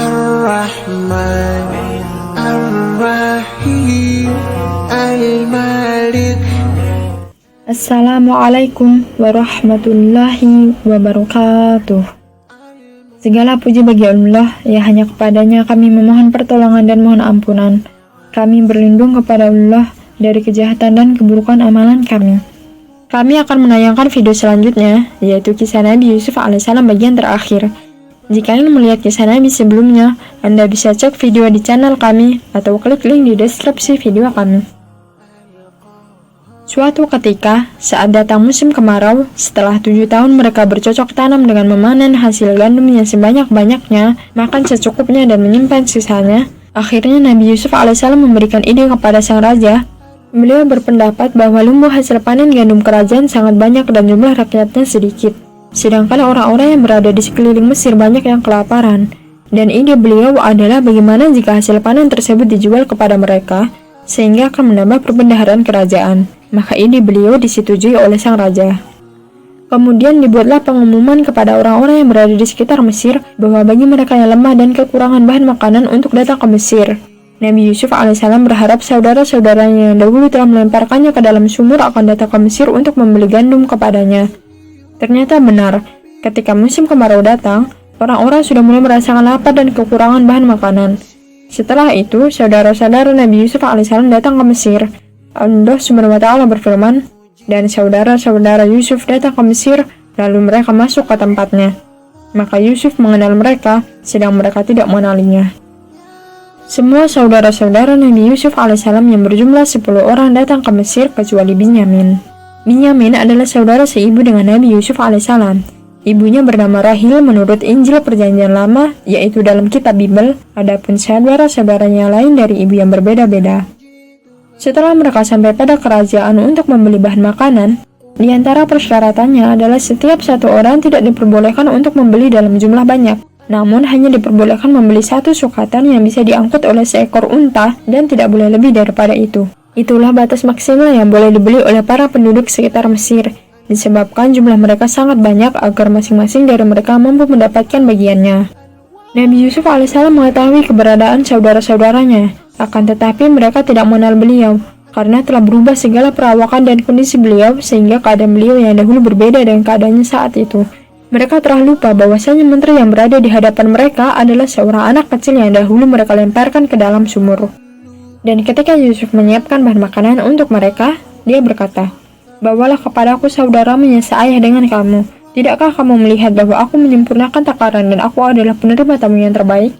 Ar-Rahman Ar-Rahim Al-Malik. Assalamualaikum warahmatullahi wabarakatuh. Segala puji bagi Allah, ya hanya kepadanya kami memohon pertolongan dan mohon ampunan. Kami berlindung kepada Allah dari kejahatan dan keburukan amalan kami. Kami akan menayangkan video selanjutnya, yaitu kisah Nabi Yusuf alaihissalam bagian terakhir. Jika ingin melihat kisah Nabi sebelumnya, Anda bisa cek video di channel kami atau klik link di deskripsi video kami. Suatu ketika, saat datang musim kemarau, setelah 7 tahun mereka bercocok tanam dengan memanen hasil gandum yang sebanyak-banyaknya, makan secukupnya dan menyimpan sisanya, akhirnya Nabi Yusuf alaihissalam memberikan ide kepada sang raja. Beliau berpendapat bahwa lumbuh hasil panen gandum kerajaan sangat banyak dan jumlah rakyatnya sedikit. Sedangkan orang-orang yang berada di sekeliling Mesir banyak yang kelaparan. Dan ide beliau adalah bagaimana jika hasil panen tersebut dijual kepada mereka, sehingga akan menambah perbendaharaan kerajaan. Maka ide beliau disetujui oleh sang raja. Kemudian dibuatlah pengumuman kepada orang-orang yang berada di sekitar Mesir bahwa bagi mereka yang lemah dan kekurangan bahan makanan untuk datang ke Mesir. Nabi Yusuf alaihissalam berharap saudara-saudaranya yang dahulu telah melemparkannya ke dalam sumur akan datang ke Mesir untuk membeli gandum kepadanya. Ternyata benar, ketika musim kemarau datang, orang-orang sudah mulai merasakan lapar dan kekurangan bahan makanan. Setelah itu, saudara-saudara Nabi Yusuf alaihissalam datang ke Mesir. Allah Subhanahu wa Ta'ala berfirman, dan saudara-saudara Yusuf datang ke Mesir, lalu mereka masuk ke tempatnya. Maka Yusuf mengenal mereka, sedang mereka tidak mengenalinya. Semua saudara-saudara Nabi Yusuf alaihissalam yang berjumlah 10 orang datang ke Mesir kecuali Binyamin. Binyamin adalah saudara seibu dengan Nabi Yusuf alaihissalam. Ibunya bernama Rahil menurut Injil Perjanjian Lama, yaitu dalam kitab Bible, adapun saudara-saudaranya lain dari ibu yang berbeda-beda. Setelah mereka sampai pada kerajaan untuk membeli bahan makanan, di antara persyaratannya adalah setiap satu orang tidak diperbolehkan untuk membeli dalam jumlah banyak. Namun hanya diperbolehkan membeli 1 sukatan yang bisa diangkut oleh seekor unta dan tidak boleh lebih daripada itu. Itulah batas maksimal yang boleh dibeli oleh para penduduk sekitar Mesir, disebabkan jumlah mereka sangat banyak agar masing-masing dari mereka mampu mendapatkan bagiannya. Nabi Yusuf alaihissalam mengetahui keberadaan saudara-saudaranya, akan tetapi mereka tidak mengenal beliau, karena telah berubah segala perawakan dan kondisi beliau sehingga keadaan beliau yang dahulu berbeda dengan keadaannya saat itu. Mereka telah lupa bahwasanya menteri yang berada di hadapan mereka adalah seorang anak kecil yang dahulu mereka lemparkan ke dalam sumur. Dan ketika Yusuf menyiapkan bahan makanan untuk mereka, dia berkata, "Bawalah kepadaku saudaramu yang seayah dengan kamu. Tidakkah kamu melihat bahwa aku menyempurnakan takaran dan aku adalah penerima tamu yang terbaik?"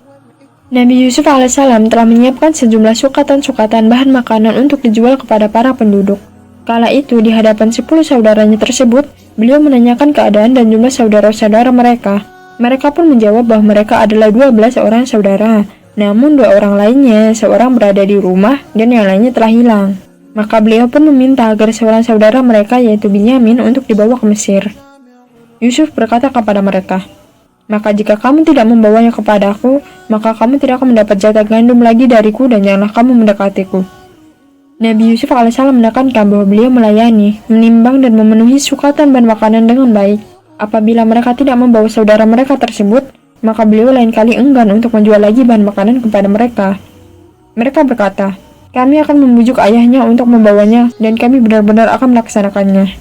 Nabi Yusuf alaihissalam telah menyiapkan sejumlah sukatan-sukatan bahan makanan untuk dijual kepada para penduduk. Kala itu, di hadapan 10 saudaranya tersebut, beliau menanyakan keadaan dan jumlah saudara-saudara mereka. Mereka pun menjawab bahwa mereka adalah 12 orang saudara. Namun 2 orang lainnya, seorang berada di rumah dan yang lainnya telah hilang. Maka beliau pun meminta agar seorang saudara mereka yaitu Binyamin untuk dibawa ke Mesir. Yusuf berkata kepada mereka, "Maka jika kamu tidak membawanya kepadaku, maka kamu tidak akan mendapat jatah gandum lagi dariku dan janganlah kamu mendekatiku." Nabi Yusuf alaihissalam menekankan bahwa beliau melayani, menimbang dan memenuhi sukatan bahan makanan dengan baik. Apabila mereka tidak membawa saudara mereka tersebut, maka beliau lain kali enggan untuk menjual lagi bahan makanan kepada mereka. Mereka berkata, "Kami akan membujuk ayahnya untuk membawanya dan kami benar-benar akan melaksanakannya."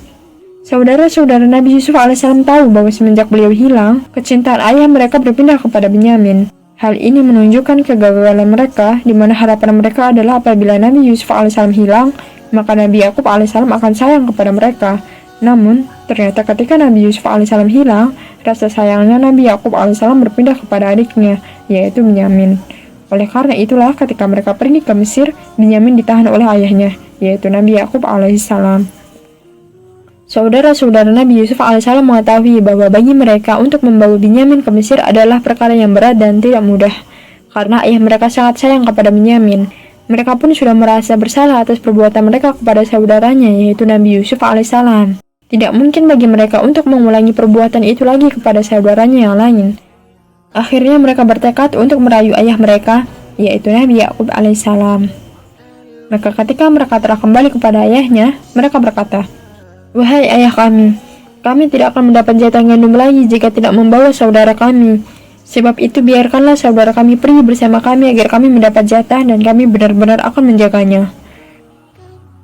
Saudara-saudara Nabi Yusuf alaihissalam tahu bahwa semenjak beliau hilang, kecintaan ayah mereka berpindah kepada Binyamin. Hal ini menunjukkan kegagalan mereka, di mana harapan mereka adalah apabila Nabi Yusuf alaihissalam hilang, maka Nabi Yakub alaihissalam akan sayang kepada mereka. Namun, ternyata ketika Nabi Yusuf alaihissalam hilang, rasa sayangnya Nabi Yakub alaihissalam berpindah kepada adiknya, yaitu Binyamin. Oleh karena itulah, ketika mereka pergi ke Mesir, Binyamin ditahan oleh ayahnya, yaitu Nabi Yakub alaihissalam. Saudara-saudara Nabi Yusuf alaihissalam mengetahui bahwa bagi mereka untuk membawa Binyamin ke Mesir adalah perkara yang berat dan tidak mudah, karena ayah mereka sangat sayang kepada Binyamin. Mereka pun sudah merasa bersalah atas perbuatan mereka kepada saudaranya, yaitu Nabi Yusuf alaihissalam. Tidak mungkin bagi mereka untuk mengulangi perbuatan itu lagi kepada saudaranya yang lain. Akhirnya mereka bertekad untuk merayu ayah mereka, yaitu Nabi Yakub alaihissalam. Maka ketika mereka telah kembali kepada ayahnya, mereka berkata, "Wahai ayah kami tidak akan mendapat jatah gandum lagi jika tidak membawa saudara kami. Sebab itu biarkanlah saudara kami pergi bersama kami agar kami mendapat jatah dan kami benar-benar akan menjaganya.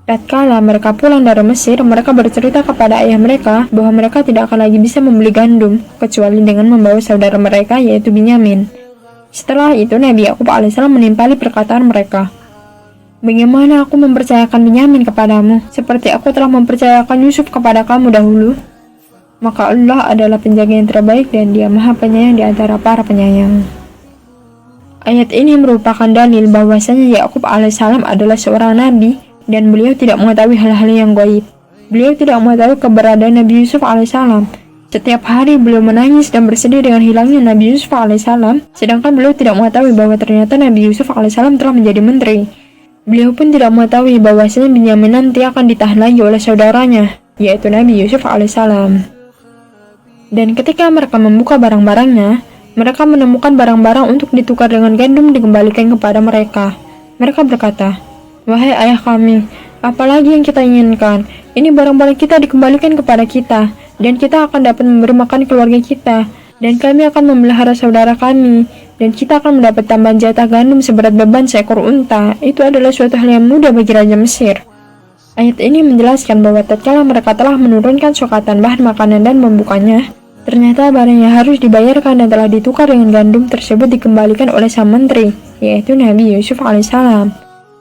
Tatkala mereka pulang dari Mesir, mereka bercerita kepada ayah mereka bahwa mereka tidak akan lagi bisa membeli gandum kecuali dengan membawa saudara mereka yaitu Binyamin. Setelah itu Nabi Yakub alaihissalam menimpali perkataan mereka. Bagaimana aku mempercayakan Binyamin kepadamu seperti aku telah mempercayakan Yusuf kepada kamu dahulu? Maka Allah adalah penjaga yang terbaik dan Dia Maha Penyayang di antara para penyayang. Ayat ini merupakan dalil bahwasanya Yakub alaihissalam adalah seorang nabi dan beliau tidak mengetahui hal-hal yang gaib. Beliau tidak mengetahui keberadaan Nabi Yusuf alaihissalam. Setiap hari beliau menangis dan bersedih dengan hilangnya Nabi Yusuf alaihissalam, sedangkan beliau tidak mengetahui bahwa ternyata Nabi Yusuf alaihissalam telah menjadi menteri. Beliau pun tidak mengetahui bahwasanya Binyamin nanti akan ditahan lagi oleh saudaranya, yaitu Nabi Yusuf alaihissalam. Dan ketika mereka membuka barang-barangnya, mereka menemukan barang-barang untuk ditukar dengan gandum dikembalikan kepada mereka. Mereka berkata, "Wahai ayah kami, apalagi yang kita inginkan? Ini barang-barang kita dikembalikan kepada kita, dan kita akan dapat memberi makan keluarga kita, dan kami akan memelihara saudara kami, dan kita akan mendapat tambahan jatah gandum seberat beban seekor unta." Itu adalah suatu hal yang mudah bagi Raja Mesir. Ayat ini menjelaskan bahwa tatkala mereka telah menurunkan sukatan bahan makanan dan membukanya, ternyata barang yang harus dibayarkan dan telah ditukar dengan gandum tersebut dikembalikan oleh sang menteri, yaitu Nabi Yusuf alaihissalam.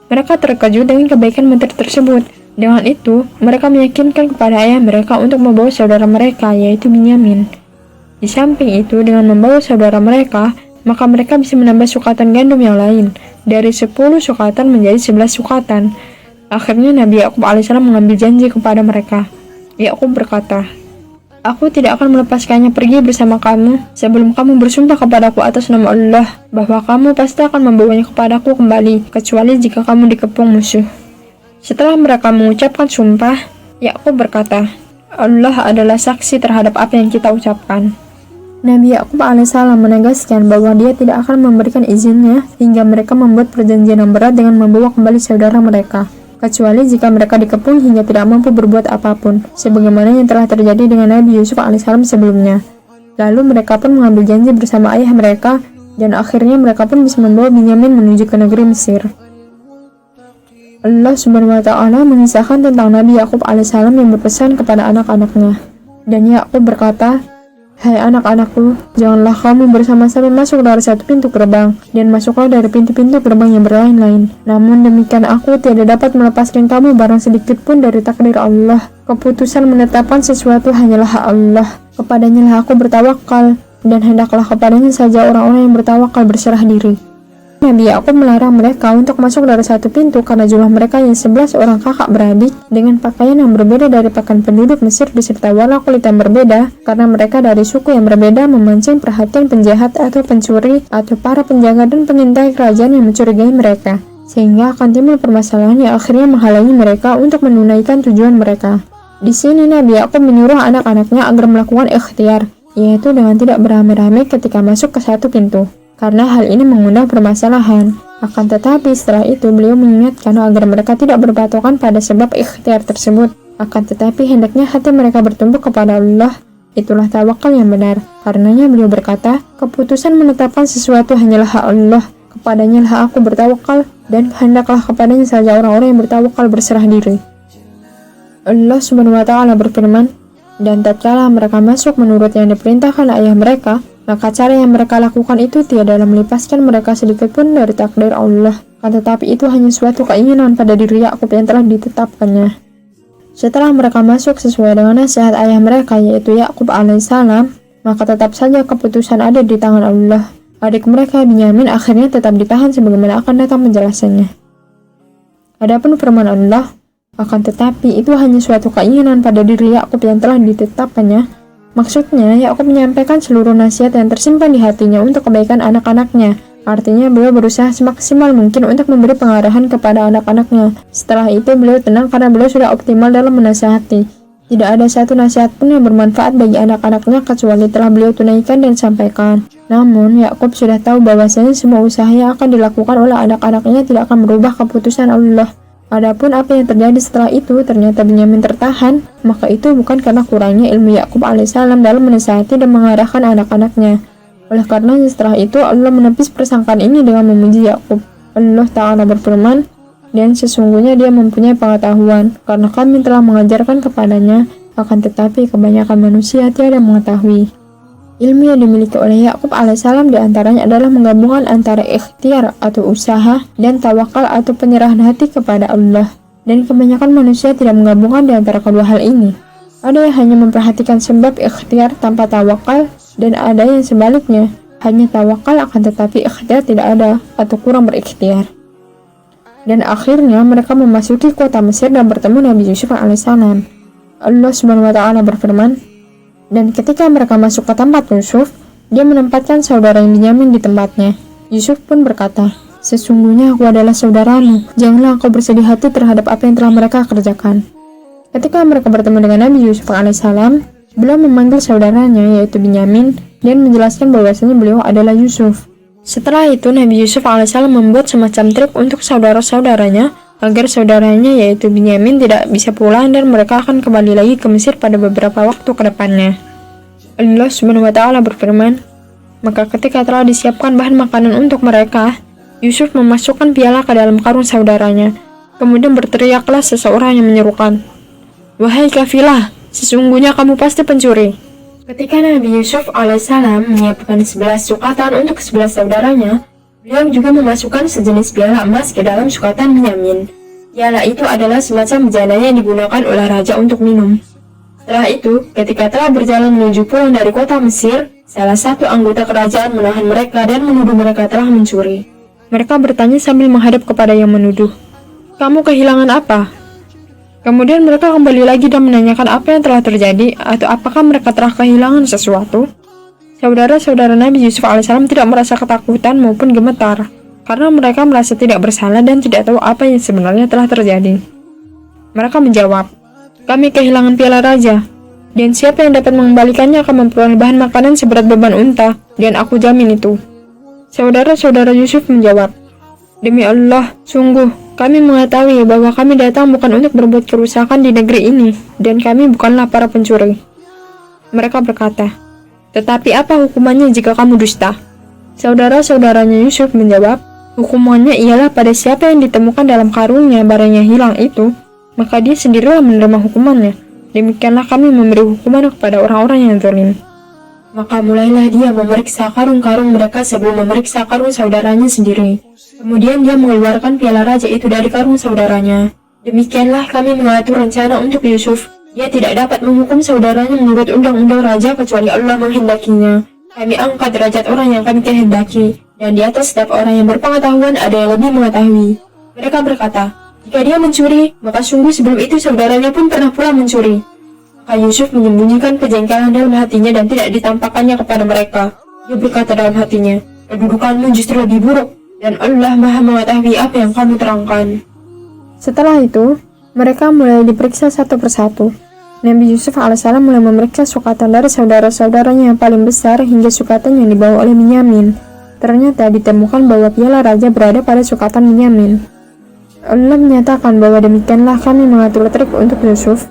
Mereka terkejut dengan kebaikan menteri tersebut. Dengan itu, mereka meyakinkan kepada ayah mereka untuk membawa saudara mereka, yaitu Binyamin. Di samping itu, dengan membawa saudara mereka, maka mereka bisa menambah sukatan gandum yang lain, dari 10 sukatan menjadi 11 sukatan. Akhirnya Nabi Yakub alaihissalam mengambil janji kepada mereka. Yakub berkata, "Aku tidak akan melepaskannya pergi bersama kamu sebelum kamu bersumpah kepadaku atas nama Allah bahwa kamu pasti akan membawanya kepadaku kembali, kecuali jika kamu dikepung musuh." Setelah mereka mengucapkan sumpah, Yakub berkata, "Allah adalah saksi terhadap apa yang kita ucapkan." Nabi Yakub alaihissalam menegaskan bahwa dia tidak akan memberikan izinnya hingga mereka membuat perjanjian yang berat dengan membawa kembali saudara mereka, kecuali jika mereka dikepung hingga tidak mampu berbuat apapun, sebagaimana yang telah terjadi dengan Nabi Yusuf alaihissalam sebelumnya. Lalu mereka pun mengambil janji bersama ayah mereka, dan akhirnya mereka pun bisa membawa Binyamin menuju ke negeri Mesir. Allah Subhanahu wa Ta'ala mengisahkan tentang Nabi Yakub alaihissalam yang berpesan kepada anak-anaknya. Dan Yakub berkata, "Hai anak-anakku, janganlah kamu bersama-sama masuk dari satu pintu gerbang, dan masuklah dari pintu-pintu gerbang yang berlain-lain. Namun demikian aku tidak dapat melepaskan kamu barang sedikit pun dari takdir Allah. Keputusan menetapkan sesuatu hanyalah hak Allah. Kepadanya lah aku bertawakal, dan hendaklah kepadanya saja orang-orang yang bertawakal berserah diri." Nabi Yakub melarang mereka untuk masuk dari satu pintu karena jumlah mereka yang 11 orang kakak beradik dengan pakaian yang berbeda dari pakaian penduduk Mesir beserta warna kulit yang berbeda, karena mereka dari suku yang berbeda memancing perhatian penjahat atau pencuri atau para penjaga dan pengintai kerajaan yang mencurigai mereka, sehingga akan timbul permasalahan yang akhirnya menghalangi mereka untuk menunaikan tujuan mereka. Di sini Nabi Yakub menyuruh anak-anaknya agar melakukan ikhtiar, yaitu dengan tidak beramai-ramai ketika masuk ke satu pintu, karena hal ini mengundang permasalahan. Akan tetapi setelah itu beliau mengingatkan agar mereka tidak berpatokan pada sebab ikhtiar tersebut. Akan tetapi hendaknya hati mereka bertumbuh kepada Allah. Itulah tawakal yang benar. Karenanya beliau berkata, "Keputusan menetapkan sesuatu hanyalah hak Allah. Kepadanya lah aku bertawakal, dan hendaklah kepadanya saja orang-orang yang bertawakal berserah diri." Allah Subhanahu wa Ta'ala berfirman, "Dan tatkala mereka masuk menurut yang diperintahkan ayah mereka, maka cara yang mereka lakukan itu tiada melepaskan mereka sedikit pun dari takdir Allah, kan tetapi itu hanya suatu keinginan pada diri Yakub yang telah ditetapkannya." Setelah mereka masuk sesuai dengan nasihat ayah mereka yaitu Yakub alaihissalam, maka tetap saja keputusan ada di tangan Allah. Adik mereka Binyamin akhirnya tetap ditahan sebagaimana akan datang penjelasannya. Adapun firman Allah, akan tetapi itu hanya suatu keinginan pada diri Yakub yang telah ditetapkannya. Maksudnya, Yakub menyampaikan seluruh nasihat yang tersimpan di hatinya untuk kebaikan anak-anaknya. Artinya, beliau berusaha semaksimal mungkin untuk memberi pengarahan kepada anak-anaknya. Setelah itu, beliau tenang karena beliau sudah optimal dalam menasihati. Tidak ada satu nasihat pun yang bermanfaat bagi anak-anaknya kecuali telah beliau tunaikan dan sampaikan. Namun, Yakub sudah tahu bahwasanya semua usaha yang akan dilakukan oleh anak-anaknya tidak akan merubah keputusan Allah. Adapun apa yang terjadi setelah itu, ternyata Binyamin tertahan, maka itu bukan karena kurangnya ilmu Yakub alaihissalam dalam menasihati dan mengarahkan anak-anaknya. Oleh karenanya setelah itu Allah menepis persangkaan ini dengan memuji Yakub. Allah Ta'ala berfirman, dan sesungguhnya dia mempunyai pengetahuan, karena kami telah mengajarkan kepadanya, akan tetapi kebanyakan manusia tiada mengetahui. Ilmu yang dimiliki oleh Yakub alaihissalam diantaranya adalah menggabungkan antara ikhtiar atau usaha dan tawakal atau penyerahan hati kepada Allah. Dan kebanyakan manusia tidak menggabungkan di antara kedua hal ini. Ada yang hanya memperhatikan sebab ikhtiar tanpa tawakal, dan ada yang sebaliknya, hanya tawakal akan tetapi ikhtiar tidak ada atau kurang berikhtiar. Dan akhirnya mereka memasuki kota Mesir dan bertemu Nabi Yusuf alaihissalam. Allah Subhanahu wa Ta'ala berfirman, dan ketika mereka masuk ke tempat Yusuf, dia menempatkan saudara yang Binyamin di tempatnya. Yusuf pun berkata, sesungguhnya aku adalah saudaramu, janganlah engkau bersedih hati terhadap apa yang telah mereka kerjakan. Ketika mereka bertemu dengan Nabi Yusuf alaihissalam, beliau memanggil saudaranya yaitu Binyamin dan menjelaskan bahwasanya beliau adalah Yusuf. Setelah itu Nabi Yusuf alaihissalam membuat semacam trik untuk saudara-saudaranya agar saudaranya yaitu Binyamin tidak bisa pulang dan mereka akan kembali lagi ke Mesir pada beberapa waktu ke depannya. Allah Subhanahu wa Ta'ala berfirman, maka ketika telah disiapkan bahan makanan untuk mereka, Yusuf memasukkan piala ke dalam karung saudaranya. Kemudian berteriaklah seseorang yang menyerukan, wahai kafilah, sesungguhnya kamu pasti pencuri. Ketika Nabi Yusuf alaihissalam menyiapkan 11 sukatan untuk 11 saudaranya, beliau juga memasukkan sejenis piala emas ke dalam sukatan Binyamin. Piala itu adalah semacam bejana yang digunakan oleh raja untuk minum. Setelah itu, ketika telah berjalan menuju pulang dari kota Mesir, salah satu anggota kerajaan menahan mereka dan menuduh mereka telah mencuri. Mereka bertanya sambil menghadap kepada yang menuduh, kamu kehilangan apa? Kemudian mereka kembali lagi dan menanyakan apa yang telah terjadi atau apakah mereka telah kehilangan sesuatu. Saudara-saudara Nabi Yusuf alaihissalam tidak merasa ketakutan maupun gemetar, karena mereka merasa tidak bersalah dan tidak tahu apa yang sebenarnya telah terjadi. Mereka menjawab, kami kehilangan piala raja, dan siapa yang dapat mengembalikannya akan memperoleh bahan makanan seberat beban unta, dan aku jamin itu. Saudara-saudara Yusuf menjawab, demi Allah, sungguh, kami mengetahui bahwa kami datang bukan untuk berbuat kerusakan di negeri ini, dan kami bukanlah para pencuri. Mereka berkata, tetapi apa hukumannya jika kamu dusta? Saudara-saudaranya Yusuf menjawab, hukumannya ialah pada siapa yang ditemukan dalam karungnya barangnya hilang itu, maka dia sendirilah menerima hukumannya. Demikianlah kami memberi hukuman kepada orang-orang yang zalim. Maka mulailah dia memeriksa karung-karung mereka sebelum memeriksa karung saudaranya sendiri. Kemudian dia mengeluarkan piala raja itu dari karung saudaranya. Demikianlah kami mengatur rencana untuk Yusuf. Dia tidak dapat menghukum saudaranya menurut undang-undang raja kecuali Allah menghendakinya. Kami angkat derajat orang yang kami kehendaki, dan di atas setiap orang yang berpengetahuan ada yang lebih mengetahui. Mereka berkata, jika dia mencuri, maka sungguh sebelum itu saudaranya pun pernah pula mencuri. Maka Yusuf menyembunyikan kejengkelan dalam hatinya dan tidak ditampakkannya kepada mereka. Dia berkata dalam hatinya, kedudukanmu justru lebih buruk, dan Allah Maha mengetahui apa yang kamu terangkan. Setelah itu, mereka mulai diperiksa satu persatu. Nabi Yusuf alaihissalam mulai memeriksa sukatan dari saudara-saudaranya yang paling besar hingga sukatan yang dibawa oleh Binyamin. Ternyata ditemukan bahwa piala raja berada pada sukatan Binyamin. Allah menyatakan bahwa demikianlah kami mengatur trik untuk Yusuf.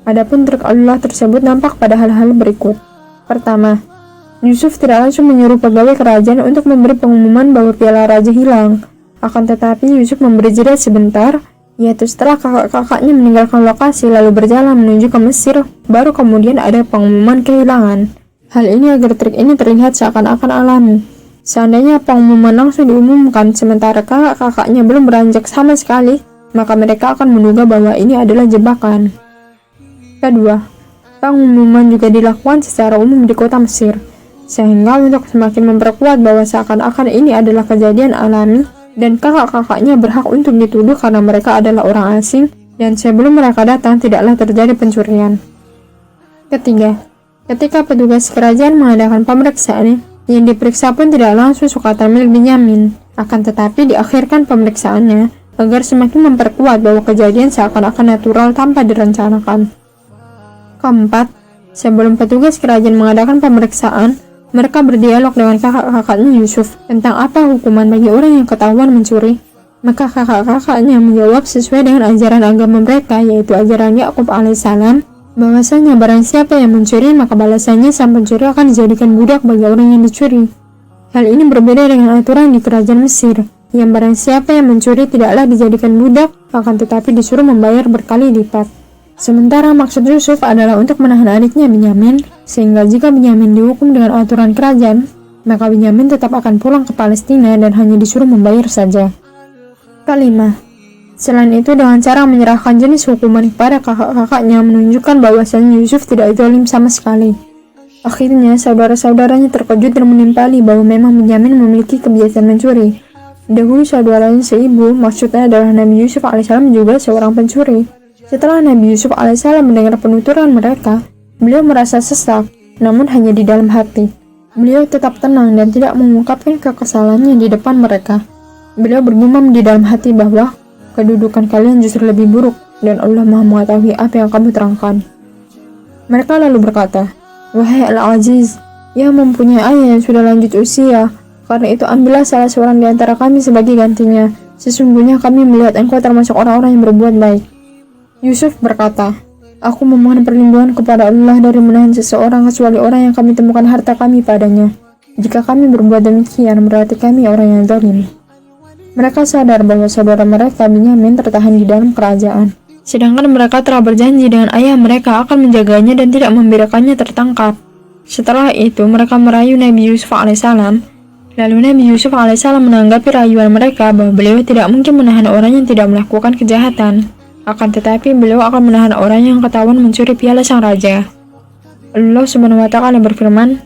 Adapun trik Allah tersebut nampak pada hal-hal berikut. Pertama, Yusuf tidak langsung menyuruh pegawai kerajaan untuk memberi pengumuman bahwa piala raja hilang. Akan tetapi Yusuf memberi jeda sebentar, yaitu setelah kakak-kakaknya meninggalkan lokasi lalu berjalan menuju ke Mesir, baru kemudian ada pengumuman kehilangan. Hal ini agar trik ini terlihat seakan-akan alami. Seandainya pengumuman langsung diumumkan sementara kakak-kakaknya belum beranjak sama sekali, maka mereka akan menduga bahwa ini adalah jebakan. Kedua, pengumuman juga dilakukan secara umum di kota Mesir, sehingga untuk semakin memperkuat bahwa seakan-akan ini adalah kejadian alami, dan kakak-kakaknya berhak untuk dituduh karena mereka adalah orang asing, dan sebelum mereka datang tidaklah terjadi pencurian. Ketiga, ketika petugas kerajaan mengadakan pemeriksaan, yang diperiksa pun tidak langsung sukatan milik Binyamin, akan tetapi diakhirkan pemeriksaannya agar semakin memperkuat bahwa kejadian seakan-akan natural tanpa direncanakan. Keempat, sebelum petugas kerajaan mengadakan pemeriksaan, mereka berdialog dengan kakak-kakaknya Yusuf tentang apa hukuman bagi orang yang ketahuan mencuri. Maka kakak-kakaknya menjawab sesuai dengan ajaran agama mereka, yaitu ajaran Yakub alaihissalam, bahwasanya barang siapa yang mencuri maka balasannya sang pencuri akan dijadikan budak bagi orang yang dicuri. Hal ini berbeda dengan aturan di kerajaan Mesir, yang barang siapa yang mencuri tidaklah dijadikan budak, akan tetapi disuruh membayar berkali lipat. Sementara maksud Yusuf adalah untuk menahan adiknya Binyamin, sehingga jika Binyamin dihukum dengan aturan kerajaan, maka Binyamin tetap akan pulang ke Palestina dan hanya disuruh membayar saja. Kelima, selain itu dengan cara menyerahkan jenis hukuman kepada kakak-kakaknya menunjukkan bahwasanya Yusuf tidak zalim sama sekali. Akhirnya saudara-saudaranya terkejut dan menimpali bahwa memang Binyamin memiliki kebiasaan mencuri. Dahulu saudaranya seibu, maksudnya adalah Nabi Yusuf alaihissalam juga seorang pencuri. Setelah Nabi Yusuf alaihissalam mendengar penuturan mereka, beliau merasa sesak, namun hanya di dalam hati. Beliau tetap tenang dan tidak mengungkapkan kekesalannya di depan mereka. Beliau bergumam di dalam hati bahwa kedudukan kalian justru lebih buruk dan Allah Maha mengetahui apa yang kamu terangkan. Mereka lalu berkata, "Wahai Al-Aziz, yang mempunyai ayah yang sudah lanjut usia, karena itu ambillah salah seorang di antara kami sebagai gantinya. Sesungguhnya kami melihat engkau termasuk orang-orang yang berbuat baik." Yusuf berkata, "Aku memohon perlindungan kepada Allah dari menahan seseorang kecuali orang yang kami temukan harta kami padanya. Jika kami berbuat demikian, berarti kami orang yang zalim." Mereka sadar bahwa saudara mereka Binyamin tertahan di dalam kerajaan, sedangkan mereka telah berjanji dengan ayah mereka akan menjaganya dan tidak membiarkannya tertangkap. Setelah itu mereka merayu Nabi Yusuf alaihissalam. Lalu Nabi Yusuf alaihissalam menanggapi rayuan mereka bahwa beliau tidak mungkin menahan orang yang tidak melakukan kejahatan. Akan tetapi beliau akan menahan orang yang ketahuan mencuri piala sang raja. Allah Subhanahu wa Ta'ala berfirman,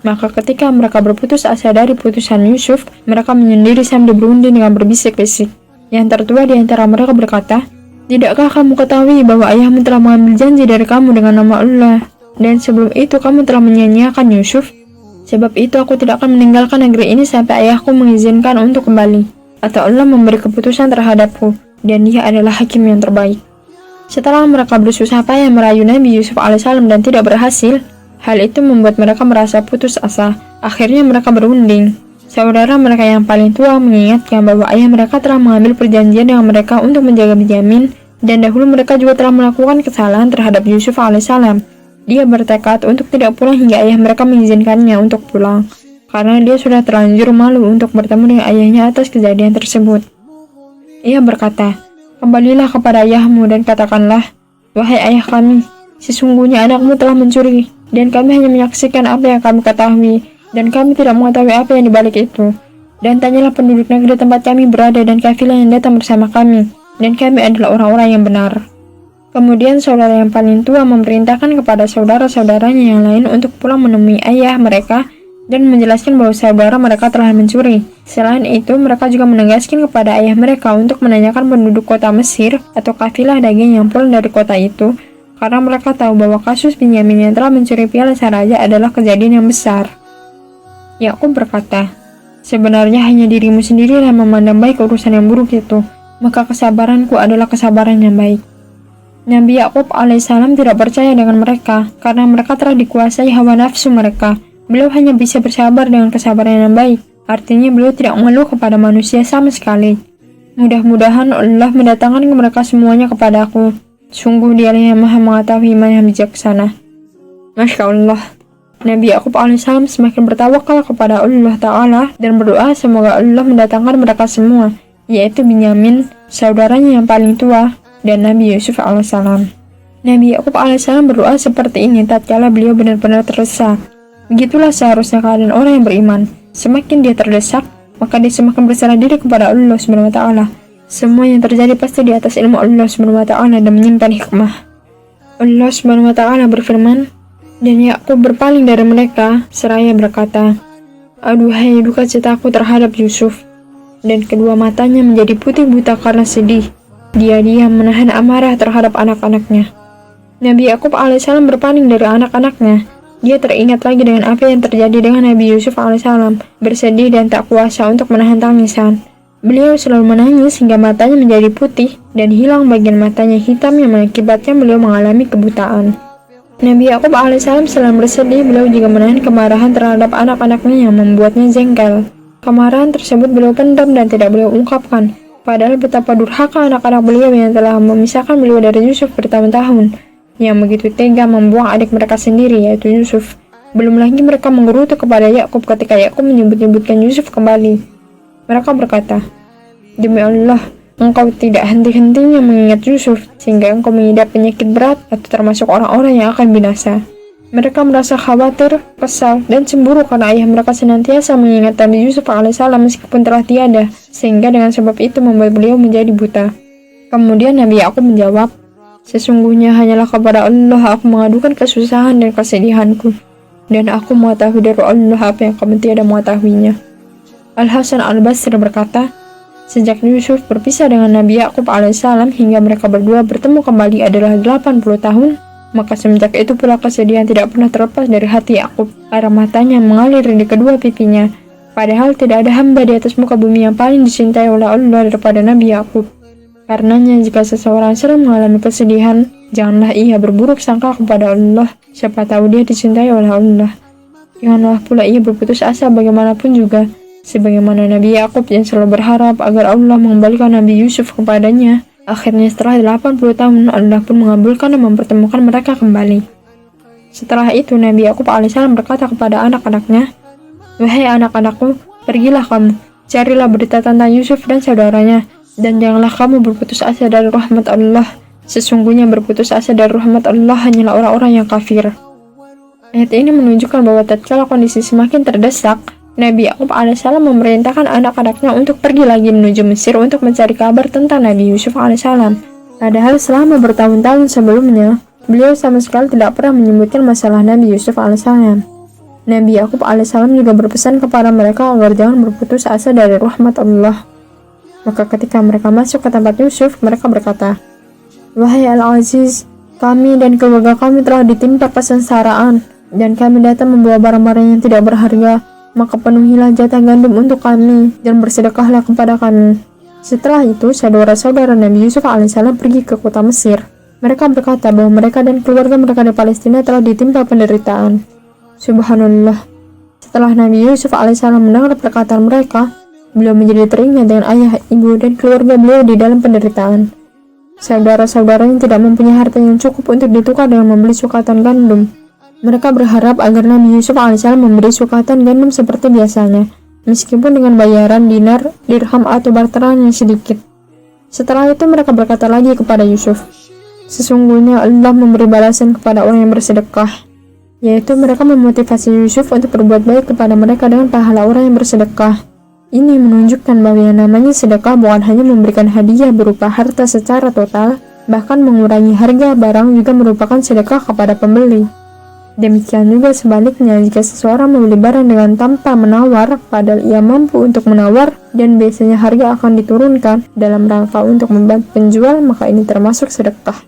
"Maka ketika mereka berputus asa dari putusan Yusuf, mereka menyendiri sambil berunding dengan berbisik-bisik. Yang tertua di antara mereka berkata, 'Tidakkah kamu ketahui bahwa ayahmu telah mengambil janji dari kamu dengan nama Allah, dan sebelum itu kamu telah menyia-nyiakan Yusuf? Sebab itu aku tidak akan meninggalkan negeri ini sampai ayahku mengizinkan untuk kembali, atau Allah memberi keputusan terhadapku, dan dia adalah hakim yang terbaik.'" Setelah mereka bersusah payah merayu Nabi Yusuf alaihissalam dan tidak berhasil, hal itu membuat mereka merasa putus asa. Akhirnya mereka berunding. Saudara mereka yang paling tua mengingatkan bahwa ayah mereka telah mengambil perjanjian dengan mereka untuk menjaga Binyamin, dan dahulu mereka juga telah melakukan kesalahan terhadap Yusuf alaihissalam. Dia bertekad untuk tidak pulang hingga ayah mereka mengizinkannya untuk pulang, karena dia sudah terlanjur malu untuk bertemu dengan ayahnya atas kejadian tersebut. Ia berkata, "Kembalilah kepada ayahmu dan katakanlah, 'Wahai ayah kami, sesungguhnya anakmu telah mencuri, dan kami hanya menyaksikan apa yang kami ketahui, dan kami tidak mengetahui apa yang dibalik itu. Dan tanyalah penduduk negeri tempat kami berada dan kafilah yang datang bersama kami, dan kami adalah orang-orang yang benar.'" Kemudian saudara yang paling tua memerintahkan kepada saudara-saudaranya yang lain untuk pulang menemui ayah mereka dan menjelaskan bahwa saudara mereka telah mencuri. Selain itu, mereka juga menegaskan kepada ayah mereka untuk menanyakan penduduk kota Mesir atau kafilah daging yang pulang dari kota itu, karena mereka tahu bahwa kasus Binyamin yang telah mencuri piala sang raja adalah kejadian yang besar. Yakub berkata, "Sebenarnya hanya dirimu sendiri yang memandang baik urusan yang buruk itu, maka kesabaranku adalah kesabaran yang baik." Nabi Yakub alaihissalam tidak percaya dengan mereka, karena mereka telah dikuasai hawa nafsu mereka. Beliau hanya bisa bersabar dengan kesabaran yang baik, artinya beliau tidak mengeluh kepada manusia sama sekali. "Mudah-mudahan Allah mendatangkan mereka semuanya kepadaku. Sungguh dialah yang maha mengetahui, maha bijaksana." Masya Allah. Nabi Yakub alaihissalam semakin bertawakal kepada Allah Ta'ala dan berdoa semoga Allah mendatangkan mereka semua, yaitu Binyamin, saudaranya yang paling tua, dan Nabi Yusuf alaihissalam. Nabi Yakub alaihissalam berdoa seperti ini tatkala beliau benar-benar terdesak. Begitulah seharusnya keadaan orang yang beriman. Semakin dia terdesak, maka dia semakin berserah diri kepada Allah Subhanahu wa Ta'ala. Semua yang terjadi pasti di atas ilmu Allah Subhanahu wa Ta'ala dan menyimpan hikmah. Allah Subhanahu wa Ta'ala berfirman, "Dan Yakub berpaling dari mereka seraya berkata, 'Aduhai duka citaku terhadap Yusuf.' Dan kedua matanya menjadi putih buta karena sedih. Dia diam menahan amarah terhadap anak-anaknya." Nabi Yakub alaihissalam berpaling dari anak-anaknya. Dia teringat lagi dengan apa yang terjadi dengan Nabi Yusuf alaihissalam, bersedih dan tak kuasa untuk menahan tangisan. Beliau selalu menangis hingga matanya menjadi putih dan hilang bagian matanya hitam yang mengakibatkan beliau mengalami kebutaan. Nabi Yakub alaihissalam selain bersedih, beliau juga menahan kemarahan terhadap anak-anaknya yang membuatnya jengkel. Kemarahan tersebut beliau pendam dan tidak beliau ungkapkan. Padahal betapa durhaka anak-anak beliau yang telah memisahkan beliau dari Yusuf bertahun-tahun, yang begitu tega membuang adik mereka sendiri yaitu Yusuf. Belum lagi mereka menggerutu kepada Yakub ketika Yakub menyebut-nyebutkan Yusuf kembali. Mereka berkata, "Demi Allah, engkau tidak henti-hentinya mengingat Yusuf, sehingga engkau mengidap penyakit berat atau termasuk orang-orang yang akan binasa." Mereka merasa khawatir, kesal, dan cemburu karena ayah mereka senantiasa mengingat Nabi Yusuf alaihissalam meskipun telah tiada, sehingga dengan sebab itu membuat beliau menjadi buta. Kemudian Nabi Yakub menjawab, "Sesungguhnya hanyalah kepada Allah aku mengadukan kesusahan dan kesedihanku, dan aku mengetahui dari Allah apa yang kamu tiada mengetahuinya." Al-Hasan Al-Basri berkata, sejak Yusuf berpisah dengan Nabi Yakub alaihissalam hingga mereka berdua bertemu kembali adalah 80 tahun, maka semenjak itu pula kesedihan tidak pernah terlepas dari hati Yakub. Air matanya mengalir di kedua pipinya, padahal tidak ada hamba di atas muka bumi yang paling dicintai oleh Allah daripada Nabi Yakub. Karenanya jika seseorang sedang mengalami kesedihan, janganlah ia berburuk sangka kepada Allah, siapa tahu dia dicintai oleh Allah. Janganlah pula ia berputus asa bagaimanapun juga, sebagaimana Nabi Yakub yang selalu berharap agar Allah mengembalikan Nabi Yusuf kepadanya. Akhirnya setelah 80 tahun, Allah pun mengabulkan dan mempertemukan mereka kembali. Setelah itu Nabi Yakub alaihissalam berkata kepada anak-anaknya, "Wahai anak-anakku, pergilah kamu, carilah berita tentang Yusuf dan saudaranya, dan janganlah kamu berputus asa dari rahmat Allah. Sesungguhnya berputus asa dari rahmat Allah hanyalah orang-orang yang kafir." Ayat ini menunjukkan bahwa tatkala kondisi semakin terdesak, Nabi Yakub alaihissalam memerintahkan anak-anaknya untuk pergi lagi menuju Mesir untuk mencari kabar tentang Nabi Yusuf alaihissalam. Padahal selama bertahun-tahun sebelumnya, beliau sama sekali tidak pernah menyebutkan masalah Nabi Yusuf alaihissalam. Nabi Yakub alaihissalam juga berpesan kepada mereka agar jangan berputus asa dari rahmat Allah. Maka ketika mereka masuk ke tempat Yusuf, mereka berkata, "Wahai Al-Aziz, kami dan keluarga kami telah ditimpa kesengsaraan, dan kami datang membawa barang-barang yang tidak berharga. Maka penuhilah jatah gandum untuk kami, dan bersedekahlah kepada kami." Setelah itu, saudara-saudara Nabi Yusuf alaihissalam pergi ke kota Mesir. Mereka berkata bahwa mereka dan keluarga mereka di Palestina telah ditimpa penderitaan. Subhanallah. Setelah Nabi Yusuf alaihissalam mendengar perkataan mereka, beliau menjadi teringat dengan ayah, ibu, dan keluarga beliau di dalam penderitaan. Saudara-saudaranya tidak mempunyai harta yang cukup untuk ditukar dengan membeli sukatan gandum. Mereka berharap agar Nabi Yusuf alaihissalam memberi sukatan gandum seperti biasanya, meskipun dengan bayaran dinar, dirham, atau barteran yang sedikit. Setelah itu mereka berkata lagi kepada Yusuf, "Sesungguhnya Allah memberi balasan kepada orang yang bersedekah," yaitu mereka memotivasi Yusuf untuk berbuat baik kepada mereka dengan pahala orang yang bersedekah. Ini menunjukkan bahwa yang namanya sedekah bukan hanya memberikan hadiah berupa harta secara total, bahkan mengurangi harga barang juga merupakan sedekah kepada pembeli. Demikian juga sebaliknya, jika seseorang membeli barang dengan tanpa menawar, padahal ia mampu untuk menawar dan biasanya harga akan diturunkan dalam rangka untuk membantu penjual, maka ini termasuk sedekah.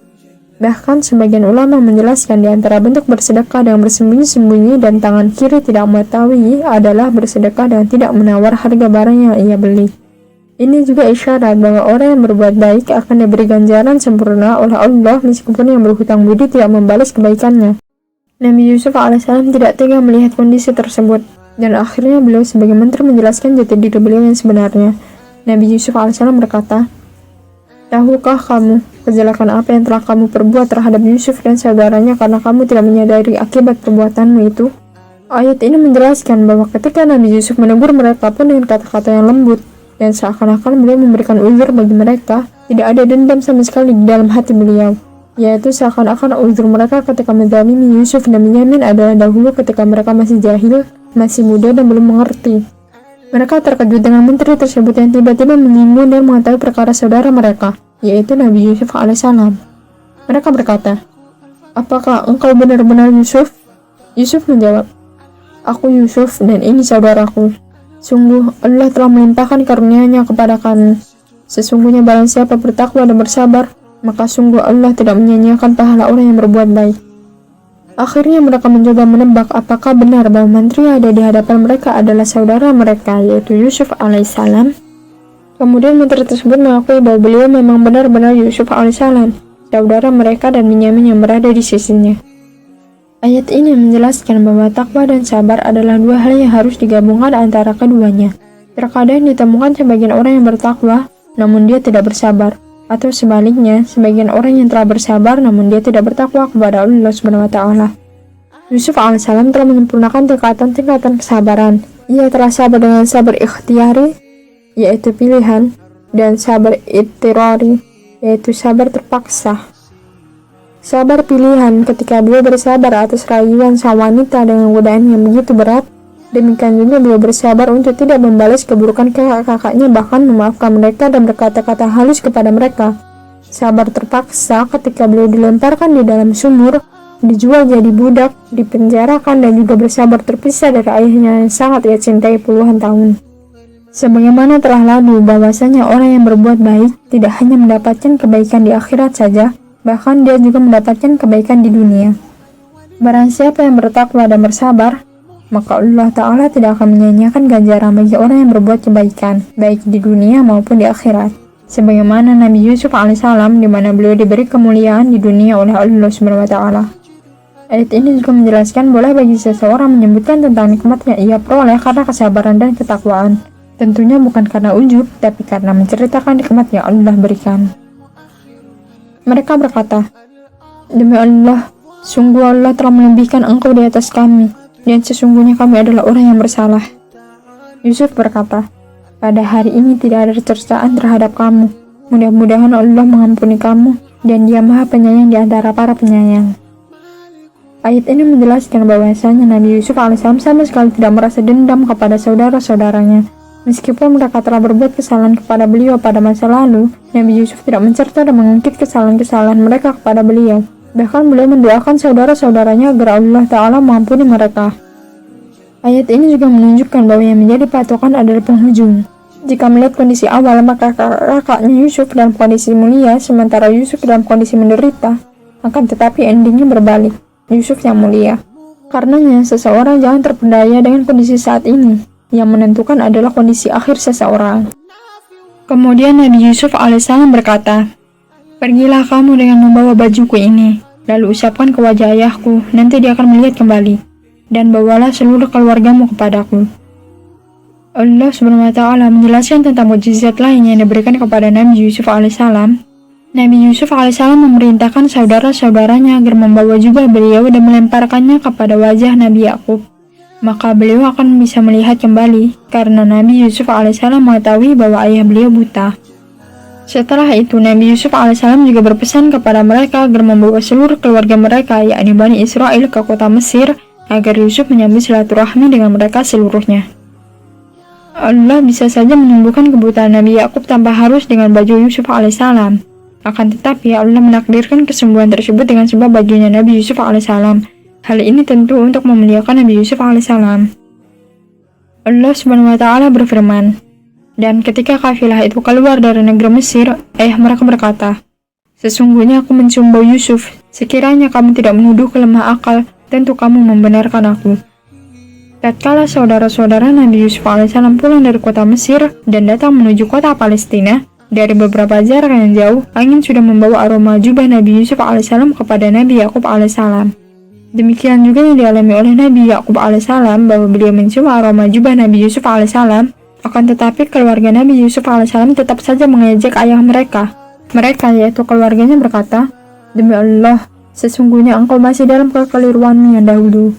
Bahkan sebagian ulama menjelaskan di antara bentuk bersedekah dengan bersembunyi-sembunyi dan tangan kiri tidak mengetahui adalah bersedekah dengan tidak menawar harga barang yang ia beli. Ini juga isyarat bahwa orang yang berbuat baik akan diberi ganjaran sempurna oleh Allah meskipun yang berhutang budi tidak membalas kebaikannya. Nabi Yusuf alaihissalam tidak tega melihat kondisi tersebut, dan akhirnya beliau sebagai menteri menjelaskan jati diri beliau yang sebenarnya. Nabi Yusuf alaihissalam berkata, "Tahukah kamu kejelekan apa yang telah kamu perbuat terhadap Yusuf dan saudaranya karena kamu tidak menyadari akibat perbuatanmu itu?" Ayat ini menjelaskan bahwa ketika Nabi Yusuf menegur mereka pun dengan kata-kata yang lembut, dan seakan-akan beliau memberikan uzur bagi mereka, tidak ada dendam sama sekali di dalam hati beliau. Yaitu seakan-akan uzur mereka ketika menzalimi Yusuf dan Binyamin adalah dahulu ketika mereka masih jahil, masih muda dan belum mengerti. Mereka terkejut dengan menteri tersebut yang tiba-tiba menyinggung dan mengetahui perkara saudara mereka, yaitu Nabi Yusuf alaihissalam. Mereka berkata, "Apakah engkau benar-benar Yusuf?" Yusuf menjawab, "Aku Yusuf dan ini saudaraku. Sungguh Allah telah melimpahkan karunia-Nya kepada kami. Sesungguhnya barang siapa bertakwa dan bersabar, maka sungguh Allah tidak menyia-nyiakan pahala orang yang berbuat baik." Akhirnya mereka mencoba menebak apakah benar bahwa menteri yang ada di hadapan mereka adalah saudara mereka, yaitu Yusuf alaihissalam. Kemudian menteri tersebut mengakui bahwa beliau memang benar-benar Yusuf alaihissalam, saudara mereka dan Binyamin yang berada di sisinya. Ayat ini menjelaskan bahwa takwa dan sabar adalah dua hal yang harus digabungkan antara keduanya. Terkadang ditemukan sebagian orang yang bertakwa, namun dia tidak bersabar. Atau sebaliknya, sebagian orang yang telah bersabar namun dia tidak bertakwa kepada Allah Subhanahu wa Ta'ala. Yusuf alaihissalam telah menyempurnakan tingkatan-tingkatan kesabaran. Ia telah sabar dengan sabar ikhtiyari, yaitu pilihan, dan sabar ittirari, yaitu sabar terpaksa. Sabar pilihan ketika beliau bersabar atas rayuan sang wanita dengan godaan yang begitu berat. Demikian juga beliau bersabar untuk tidak membalas keburukan kakak-kakaknya, bahkan memaafkan mereka dan berkata-kata halus kepada mereka. Sabar terpaksa ketika beliau dilemparkan di dalam sumur, dijual jadi budak, dipenjarakan, dan juga bersabar terpisah dari ayahnya yang sangat ia cintai puluhan tahun. Sebagaimana telah lalu bahwasanya orang yang berbuat baik tidak hanya mendapatkan kebaikan di akhirat saja, bahkan dia juga mendapatkan kebaikan di dunia. Barang siapa yang bertakwa dan bersabar, maka Allah Ta'ala tidak akan menyia-nyiakan ganjaran bagi orang yang berbuat kebaikan, baik di dunia maupun di akhirat. Sebagaimana Nabi Yusuf alaihissalam, di mana beliau diberi kemuliaan di dunia oleh Allah Subhanahu wa Ta'ala. Ayat ini juga menjelaskan boleh bagi seseorang menyebutkan tentang nikmat yang ia peroleh karena kesabaran dan ketakwaan. Tentunya bukan karena ujub, tapi karena menceritakan nikmat yang Allah berikan. Mereka berkata, "Demi Allah, sungguh Allah telah melebihkan engkau di atas kami, dan sesungguhnya kami adalah orang yang bersalah." Yusuf berkata, "Pada hari ini tidak ada cercaan terhadap kamu. Mudah-mudahan Allah mengampuni kamu, dan Dia Maha Penyayang di antara para penyayang." Ayat ini menjelaskan bahwasanya Nabi Yusuf alaihissalam sama sekali tidak merasa dendam kepada saudara-saudaranya. Meskipun mereka telah berbuat kesalahan kepada beliau pada masa lalu, Nabi Yusuf tidak mencerita dan mengungkit kesalahan-kesalahan mereka kepada beliau. Bahkan beliau mendoakan saudara-saudaranya agar Allah Ta'ala mengampuni mereka. Ayat ini juga menunjukkan bahwa yang menjadi patokan adalah penghujung. Jika melihat kondisi awal, maka kakaknya Yusuf dalam kondisi mulia, sementara Yusuf dalam kondisi menderita. Akan tetapi endingnya berbalik. Yusuf yang mulia. Karenanya, seseorang jangan terpedaya dengan kondisi saat ini. Yang menentukan adalah kondisi akhir seseorang. Kemudian Nabi Yusuf alaihissalam berkata, "Pergilah kamu dengan membawa bajuku ini, lalu usapkan ke wajah ayahku, nanti dia akan melihat kembali. Dan bawalah seluruh keluargamu kepadaku." Allah Subhanahu wa Ta'ala menjelaskan tentang mukjizat lain yang diberikan kepada Nabi Yusuf alaihissalam. Nabi Yusuf alaihissalam memerintahkan saudara-saudaranya agar membawa juga beliau dan melemparkannya kepada wajah Nabi Yakub. Maka beliau akan bisa melihat kembali, karena Nabi Yusuf alaihissalam mengetahui bahwa ayah beliau buta. Setelah itu, Nabi Yusuf alaihissalam juga berpesan kepada mereka agar membawa seluruh keluarga mereka, yakni Bani Israel, ke kota Mesir, agar Yusuf menyambut silaturahmi dengan mereka seluruhnya. Allah bisa saja menyembuhkan kebutaan Nabi Yakub tanpa harus dengan baju Yusuf alaihissalam. Akan tetapi Allah menakdirkan kesembuhan tersebut dengan sebab bajunya Nabi Yusuf alaihissalam. Hal ini tentu untuk memuliakan Nabi Yusuf alaihissalam. Allah Subhanahu wa Ta'ala berfirman, "Dan ketika kafilah itu keluar dari negeri Mesir, ayah mereka berkata, 'Sesungguhnya aku mencium bau Yusuf. Sekiranya kamu tidak menuduh kelemah akal, tentu kamu membenarkan aku.'" Tatkala saudara-saudara Nabi Yusuf alaihissalam pulang dari kota Mesir dan datang menuju kota Palestina, dari beberapa jarak yang jauh, angin sudah membawa aroma jubah Nabi Yusuf alaihissalam kepada Nabi Yakub alaihissalam. Demikian juga yang dialami oleh Nabi Yakub alaihissalam, bahwa beliau mencium aroma jubah Nabi Yusuf alaihissalam. Akan tetapi keluarga Nabi Yusuf alaihissalam tetap saja mengejek ayah mereka. Mereka, yaitu keluarganya, berkata, "Demi Allah, sesungguhnya engkau masih dalam kekeliruanmu yang dahulu."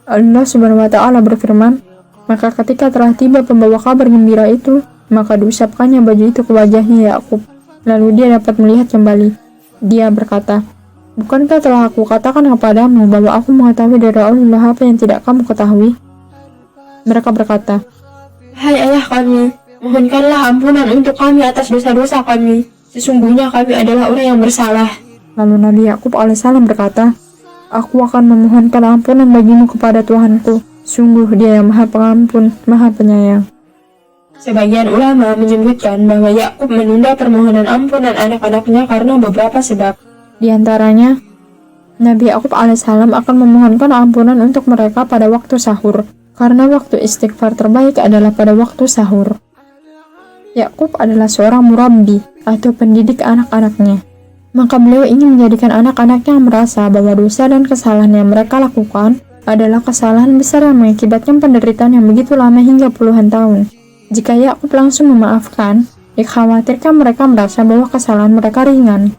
Allah Subhanahu wa Ta'ala berfirman, "Maka ketika telah tiba pembawa kabar gembira itu, maka diusapkannya baju itu ke wajahnya Yakub, lalu dia dapat melihat kembali. Dia berkata, 'Bukankah telah aku katakan kepadamu bahwa aku mengetahui dari Allah apa yang tidak kamu ketahui?' Mereka berkata, 'Hai ayah kami, mohonkanlah ampunan untuk kami atas dosa-dosa kami. Sesungguhnya kami adalah orang yang bersalah.' Lalu Nabi Yakub alaihissalam berkata, 'Aku akan memohonkan ampunan bagimu kepada Tuhanku. Sungguh Dia yang Maha Pengampun, Maha Penyayang.'" Sebagian ulama menyebutkan bahwa Yakub menunda permohonan ampunan anak-anaknya karena beberapa sebab. Di antaranya, Nabi Yakub alaihissalam akan memohonkan ampunan untuk mereka pada waktu sahur, karena waktu istighfar terbaik adalah pada waktu sahur. Yakub adalah seorang murabbi atau pendidik anak-anaknya. Maka beliau ingin menjadikan anak-anaknya merasa bahwa dosa dan kesalahan yang mereka lakukan adalah kesalahan besar yang mengakibatkan penderitaan yang begitu lama hingga puluhan tahun. Jika Yakub langsung memaafkan, dikhawatirkan mereka merasa bahwa kesalahan mereka ringan.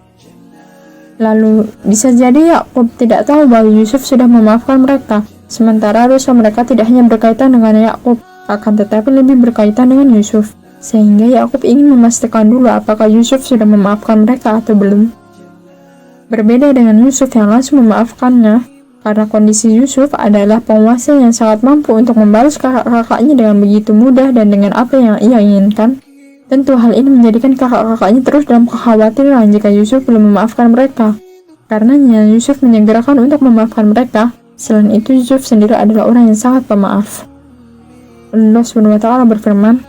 Lalu, bisa jadi Yakub tidak tahu bahwa Yusuf sudah memaafkan mereka, sementara dosa mereka tidak hanya berkaitan dengan Yakub, akan tetapi lebih berkaitan dengan Yusuf. Sehingga Yakub ingin memastikan dulu apakah Yusuf sudah memaafkan mereka atau belum. Berbeda dengan Yusuf yang langsung memaafkannya, karena kondisi Yusuf adalah penguasa yang sangat mampu untuk membalas kakak-kakaknya dengan begitu mudah dan dengan apa yang ia inginkan. Tentu hal ini menjadikan kakak-kakaknya terus dalam kekhawatiran jika Yusuf belum memaafkan mereka. Karenanya Yusuf menyegerakan untuk memaafkan mereka. Selain itu, Yusuf sendiri adalah orang yang sangat pemaaf. Allah SWT berfirman,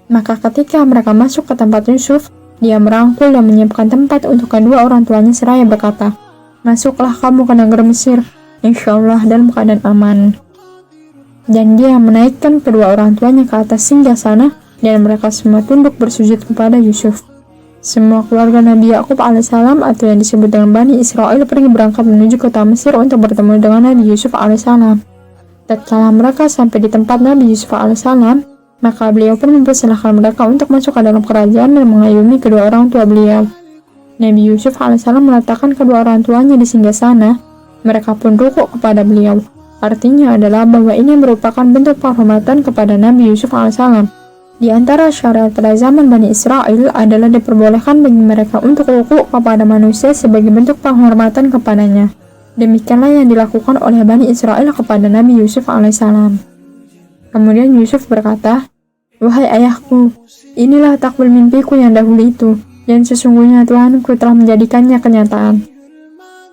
maka ketika mereka masuk ke tempat Yusuf, dia merangkul dan menyiapkan tempat untuk kedua orang tuanya seraya berkata, masuklah kamu ke negeri Mesir, insya Allah dalam keadaan aman. Dan dia menaikkan kedua orang tuanya ke atas singgasana, dan mereka semua tunduk bersujud kepada Yusuf. Semua keluarga Nabi Yakub alaihissalam atau yang disebut dengan Bani Israel pergi berangkat menuju kota Mesir untuk bertemu dengan Nabi Yusuf alaihissalam. Tatkala mereka sampai di tempat Nabi Yusuf alaihissalam, maka beliau pun mempersilahkan mereka untuk masuk ke dalam kerajaan dan mengayomi kedua orang tua beliau. Nabi Yusuf alaihissalam meletakkan kedua orang tuanya di singgasana. Mereka pun rukuk kepada beliau. Artinya adalah bahwa ini merupakan bentuk penghormatan kepada Nabi Yusuf alaihissalam. Di antara syariat pada zaman Bani Israel adalah diperbolehkan bagi mereka untuk rukuk kepada manusia sebagai bentuk penghormatan kepadanya. Demikianlah yang dilakukan oleh Bani Israel kepada Nabi Yusuf alaihissalam. Kemudian Yusuf berkata, wahai ayahku, inilah takbir mimpiku yang dahulu itu, dan sesungguhnya Tuhanku telah menjadikannya kenyataan.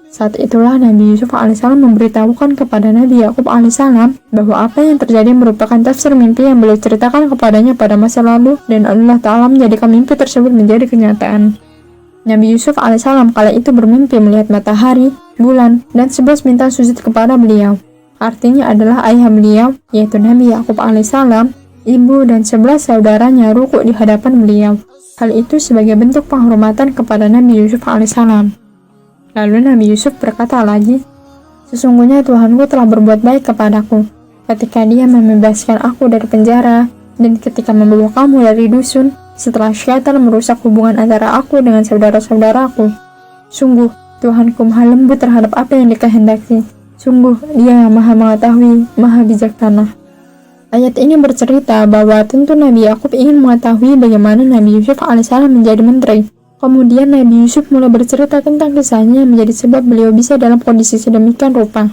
Saat itulah Nabi Yusuf alaihissalam memberitahukan kepada Nabi Yakub alaihissalam bahwa apa yang terjadi merupakan tafsir mimpi yang beliau ceritakan kepadanya pada masa lalu, dan Allah Ta'ala menjadikan mimpi tersebut menjadi kenyataan. Nabi Yusuf alaihissalam kala itu bermimpi melihat matahari, bulan, dan 11 bintang sujud kepada beliau. Artinya adalah ayah beliau, yaitu Nabi Yakub alaihissalam, ibu dan 11 saudaranya rukuk di hadapan beliau. Hal itu sebagai bentuk penghormatan kepada Nabi Yusuf alaihissalam. Lalu Nabi Yusuf berkata lagi, sesungguhnya Tuhanku telah berbuat baik kepadaku ketika dia membebaskan aku dari penjara dan ketika membawa kamu dari dusun setelah syaitan merusak hubungan antara aku dengan saudara-saudaraku. Sungguh, Tuhanku maha lembut terhadap apa yang dikehendaki. Sungguh, dia yang maha mengetahui, maha bijaksana. Ayat ini bercerita bahwa tentu Nabi Yakub ingin mengetahui bagaimana Nabi Yusuf alaihissalam menjadi menteri. Kemudian Nabi Yusuf mulai bercerita tentang kisahnya yang menjadi sebab beliau bisa dalam kondisi sedemikian rupa.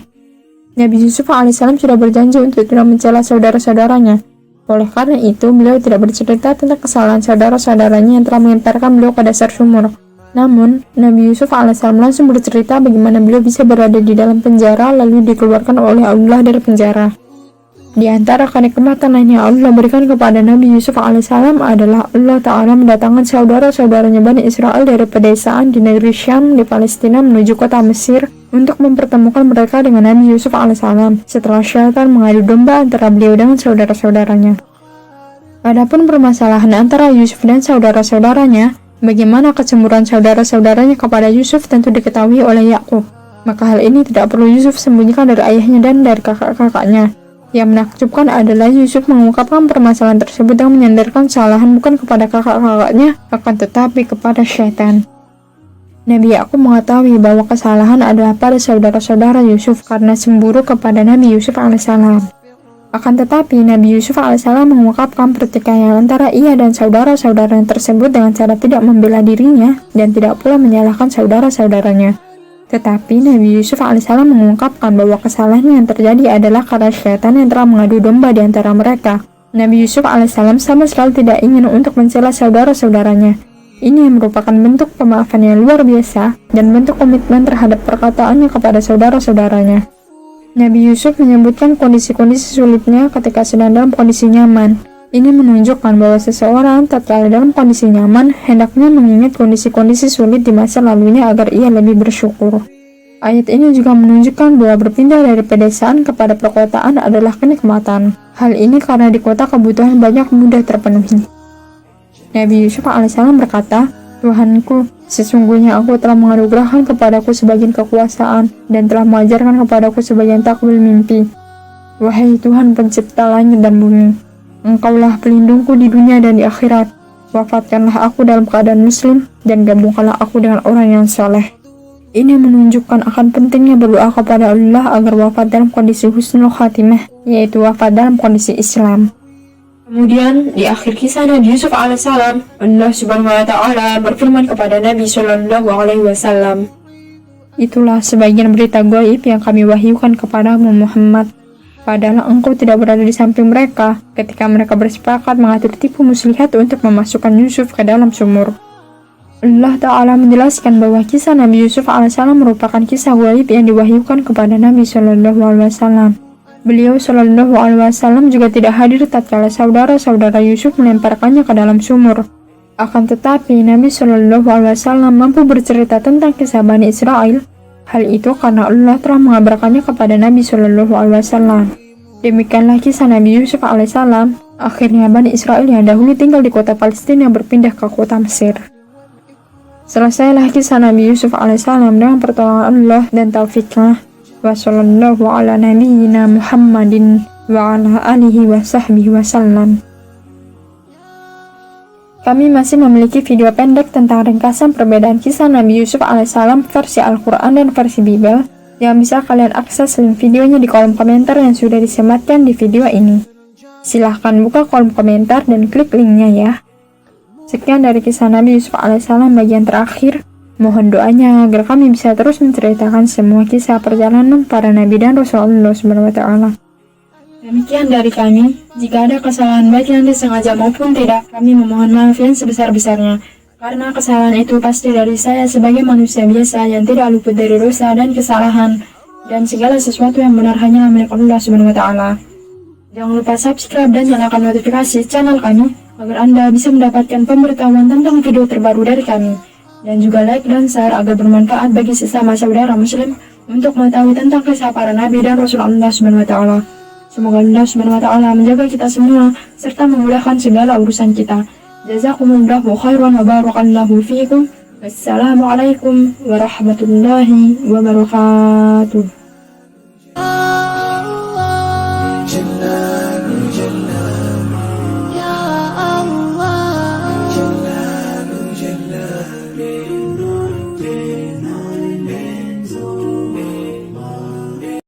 Nabi Yusuf alaihissalam sudah berjanji untuk tidak mencela saudara-saudaranya. Oleh karena itu, beliau tidak bercerita tentang kesalahan saudara-saudaranya yang telah melemparkan beliau ke dasar sumur. Namun, Nabi Yusuf alaihissalam langsung bercerita bagaimana beliau bisa berada di dalam penjara lalu dikeluarkan oleh Allah dari penjara. Di antara kenikmatan lain yang Allah berikan kepada Nabi Yusuf alaihissalam adalah Allah Ta'ala mendatangkan saudara-saudaranya Bani Israel dari pedesaan di negeri Syam di Palestina menuju kota Mesir untuk mempertemukan mereka dengan Nabi Yusuf alaihissalam setelah syaitan mengadu domba antara beliau dengan saudara-saudaranya. Adapun permasalahan antara Yusuf dan saudara-saudaranya, bagaimana kecemburuan saudara-saudaranya kepada Yusuf tentu diketahui oleh Yakub. Maka hal ini tidak perlu Yusuf sembunyikan dari ayahnya dan dari kakak-kakaknya. Yang menakjubkan adalah Yusuf mengungkapkan permasalahan tersebut dan menyandarkan kesalahan bukan kepada kakak-kakaknya, akan tetapi kepada syaitan. Nabi Yakub mengetahui bahwa kesalahan adalah pada saudara-saudara Yusuf karena cemburu kepada Nabi Yusuf alaihissalam. Akan tetapi Nabi Yusuf alaihissalam mengungkapkan pertikaian antara ia dan saudara-saudaranya tersebut dengan cara tidak membela dirinya dan tidak pula menyalahkan saudara-saudaranya. Tetapi Nabi Yusuf alaihissalam mengungkapkan bahwa kesalahan yang terjadi adalah karena syaitan yang telah mengadu domba di antara mereka. Nabi Yusuf alaihissalam sama sekali tidak ingin untuk mencela saudara-saudaranya. Ini merupakan bentuk pemaafan yang luar biasa dan bentuk komitmen terhadap perkataannya kepada saudara-saudaranya. Nabi Yusuf menyebutkan kondisi-kondisi sulitnya ketika sedang dalam kondisi nyaman. Ini menunjukkan bahwa seseorang tatkala dalam kondisi nyaman hendaknya mengingat kondisi-kondisi sulit di masa lalunya agar ia lebih bersyukur. Ayat ini juga menunjukkan bahwa berpindah dari pedesaan kepada perkotaan adalah kenikmatan. Hal ini karena di kota kebutuhan banyak mudah terpenuhi. Nabi Yusuf alaihissalam berkata, Tuhanku, sesungguhnya aku telah menganugerahkan kepadaku sebagian kekuasaan dan telah mengajarkan kepadaku sebagian takwil mimpi. Wahai Tuhan pencipta langit dan bumi, Engkaulah pelindungku di dunia dan di akhirat. Wafatkanlah aku dalam keadaan muslim dan gabungkanlah aku dengan orang yang soleh. Ini menunjukkan akan pentingnya berdoa kepada Allah agar wafat dalam kondisi husnul khatimah, yaitu wafat dalam kondisi Islam. Kemudian di akhir kisah Nabi Yusuf alaihissalam, Allah Subhanahu wa taala berfirman kepada Nabi Shallallahu alaihi wasallam, "Itulah sebagian berita gaib yang kami wahyukan kepadamu Muhammad. Padahal engkau tidak berada di samping mereka ketika mereka bersepakat mengatur tipu muslihat untuk memasukkan Yusuf ke dalam sumur." Allah Ta'ala menjelaskan bahwa kisah Nabi Yusuf alaihissalam merupakan kisah gaib yang diwahyukan kepada Nabi Shallallahu alaihi wasallam. Beliau Shallallahu alaihi wasallam juga tidak hadir tatkala saudara-saudara Yusuf melemparkannya ke dalam sumur. Akan tetapi Nabi Shallallahu alaihi wasallam mampu bercerita tentang kisah Bani Israel. Hal itu karena Allah telah mengabarkannya kepada Nabi Shallallahu alaihi wasallam. Demikianlah kisah Nabi Yusuf alaihissalam. Akhirnya Bani Israel yang dahulu tinggal di kota Palestina berpindah ke kota Mesir. Selesailah kisah Nabi Yusuf alaihissalam dengan pertolongan Allah dan taufiknya. Wa sallallahu ala nabiyyina Muhammadin wa ala alihi wa sahbihi wasallam. Kami masih memiliki video pendek tentang ringkasan perbedaan kisah Nabi Yusuf alaihissalam versi Al-Quran dan versi Bible yang bisa kalian akses link videonya di kolom komentar yang sudah disematkan di video ini. Silahkan buka kolom komentar dan klik linknya ya. Sekian dari kisah Nabi Yusuf alaihissalam bagian terakhir. Mohon doanya agar kami bisa terus menceritakan semua kisah perjalanan para nabi dan rasul Allah Subhanahu wa taala. Demikian dari kami. Jika ada kesalahan baik yang disengaja maupun tidak, kami memohon maaf yang sebesar-besarnya. Karena kesalahan itu pasti dari saya sebagai manusia biasa yang tidak luput dari dosa dan kesalahan, dan segala sesuatu yang benar hanya milik Allah Subhanahu wa taala. Jangan lupa subscribe dan nyalakan notifikasi channel kami agar Anda bisa mendapatkan pemberitahuan tentang video terbaru dari kami. Dan juga like dan share agar bermanfaat bagi sesama saudara muslim untuk mengetahui tentang kisah para nabi dan rasul Allah Subhanahu wa taala. Semoga Allah Subhanahu wa taala menjaga kita semua serta memudahkan segala urusan kita. Jazakumullahu khairan wa barakallahu fiikum. Wassalamualaikum warahmatullahi wabarakatuh.